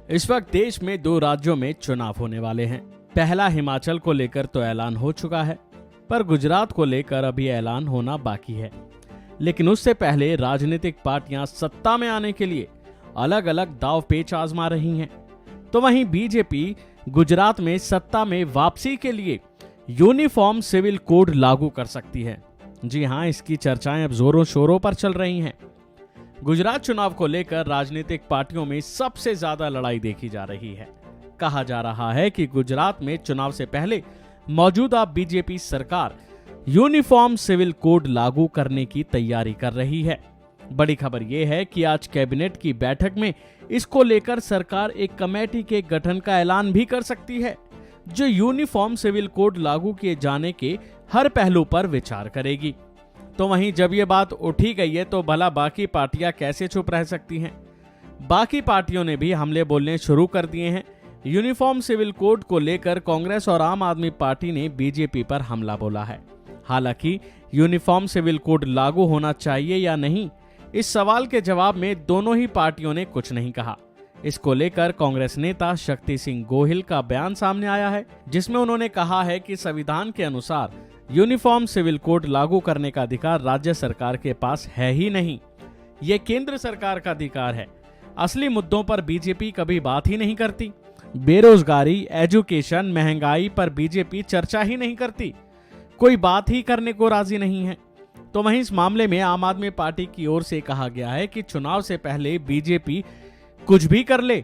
इस वक्त देश में 2 राज्यों में चुनाव होने वाले हैं। पहला हिमाचल को लेकर तो ऐलान हो चुका है, पर गुजरात को लेकर अभी ऐलान होना बाकी है। लेकिन उससे पहले राजनीतिक पार्टियां सत्ता में आने के लिए अलग अलग दाव पेच आजमा रही हैं। तो वहीं बीजेपी गुजरात में सत्ता में वापसी के लिए यूनिफॉर्म सिविल कोड लागू कर सकती है। जी हां, इसकी चर्चाएं अब जोरों शोरों पर चल रही हैं। गुजरात चुनाव को लेकर राजनीतिक पार्टियों में सबसे ज्यादा लड़ाई देखी जा रही है। कहा जा रहा है कि गुजरात में चुनाव से पहले मौजूदा बीजेपी सरकार यूनिफॉर्म सिविल कोड लागू करने की तैयारी कर रही है। बड़ी खबर यह है कि आज कैबिनेट की बैठक में इसको लेकर सरकार एक कमेटी के गठन का ऐलान भी कर सकती है, जो यूनिफॉर्म सिविल कोड लागू किए जाने के हर पहलू पर विचार करेगी। तो वहीं जब ये बात उठी गई है तो भला बाकी पार्टियां कैसे चुप रह सकती हैं? बाकी पार्टियों ने भी हमले बोलने शुरू कर दिए हैं। यूनिफॉर्म सिविल कोड को लेकर कांग्रेस और आम आदमी पार्टी ने बीजेपी पर हमला बोला है। हालांकि यूनिफॉर्म सिविल कोड लागू होना चाहिए या नहीं, इस सवाल के जवाब में दोनों ही पार्टियों ने कुछ नहीं कहा। इसको लेकर कांग्रेस नेता शक्ति सिंह गोहिल का बयान सामने आया है, जिसमें उन्होंने कहा है कि संविधान के अनुसार यूनिफॉर्म सिविल कोड लागू करने का अधिकार राज्य सरकार के पास है ही नहीं, ये केंद्र सरकार का अधिकार है। असली मुद्दों पर बीजेपी कभी बात ही नहीं करती। बेरोजगारी, एजुकेशन, महंगाई पर बीजेपी चर्चा ही नहीं करती, कोई बात ही करने को राजी नहीं है। तो वहीं इस मामले में आम आदमी पार्टी की ओर से कहा गया है कि चुनाव से पहले बीजेपी कुछ भी कर ले,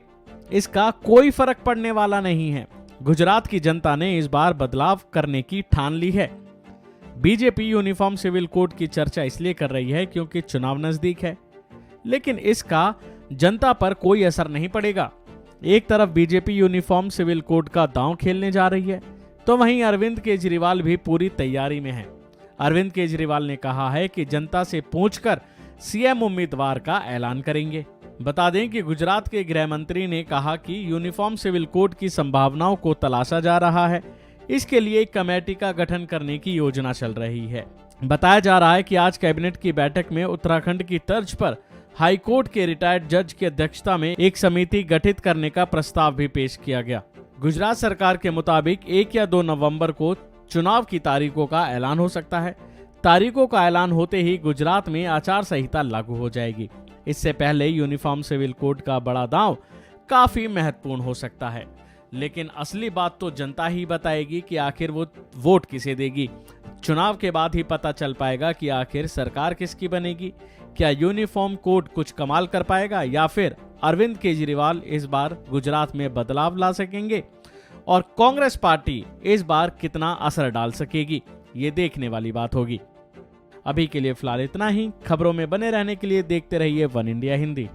इसका कोई फर्क पड़ने वाला नहीं है। गुजरात की जनता ने इस बार बदलाव करने की ठान ली है। बीजेपी यूनिफॉर्म सिविल कोड की चर्चा इसलिए कर रही है क्योंकि चुनाव नजदीक है, लेकिन इसका जनता पर कोई असर नहीं पड़ेगा। एक तरफ बीजेपी यूनिफॉर्म सिविल कोड का दांव खेलने जा रही है, तो वहीं अरविंद केजरीवाल भी पूरी तैयारी में है। अरविंद केजरीवाल ने कहा है कि जनता से पूछकर सीएम उम्मीदवार का ऐलान करेंगे। बता दें कि गुजरात के गृह मंत्री ने कहा कि यूनिफॉर्म सिविल कोड की संभावनाओं को तलाशा जा रहा है। इसके लिए एक कमेटी का गठन करने की योजना चल रही है। बताया जा रहा है कि आज कैबिनेट की बैठक में उत्तराखंड की तर्ज पर हाईकोर्ट के रिटायर्ड जज की अध्यक्षता में एक समिति गठित करने का प्रस्ताव भी पेश किया गया। गुजरात सरकार के मुताबिक 1 या 2 नवंबर को चुनाव की तारीखों का ऐलान हो सकता है। तारीखों का ऐलान होते ही गुजरात में आचार संहिता लागू हो जाएगी। इससे पहले यूनिफॉर्म सिविल कोड का बड़ा दांव काफी महत्वपूर्ण हो सकता है, लेकिन असली बात तो जनता ही बताएगी कि आखिर वो वोट किसे देगी। चुनाव के बाद ही पता चल पाएगा कि आखिर सरकार किसकी बनेगी। क्या यूनिफॉर्म कोड कुछ कमाल कर पाएगा या फिर अरविंद केजरीवाल इस बार गुजरात में बदलाव ला सकेंगे और कांग्रेस पार्टी इस बार कितना असर डाल सकेगी, ये देखने वाली बात होगी। अभी के लिए फिलहाल इतना ही। खबरों में बने रहने के लिए देखते रहिए वन इंडिया हिंदी।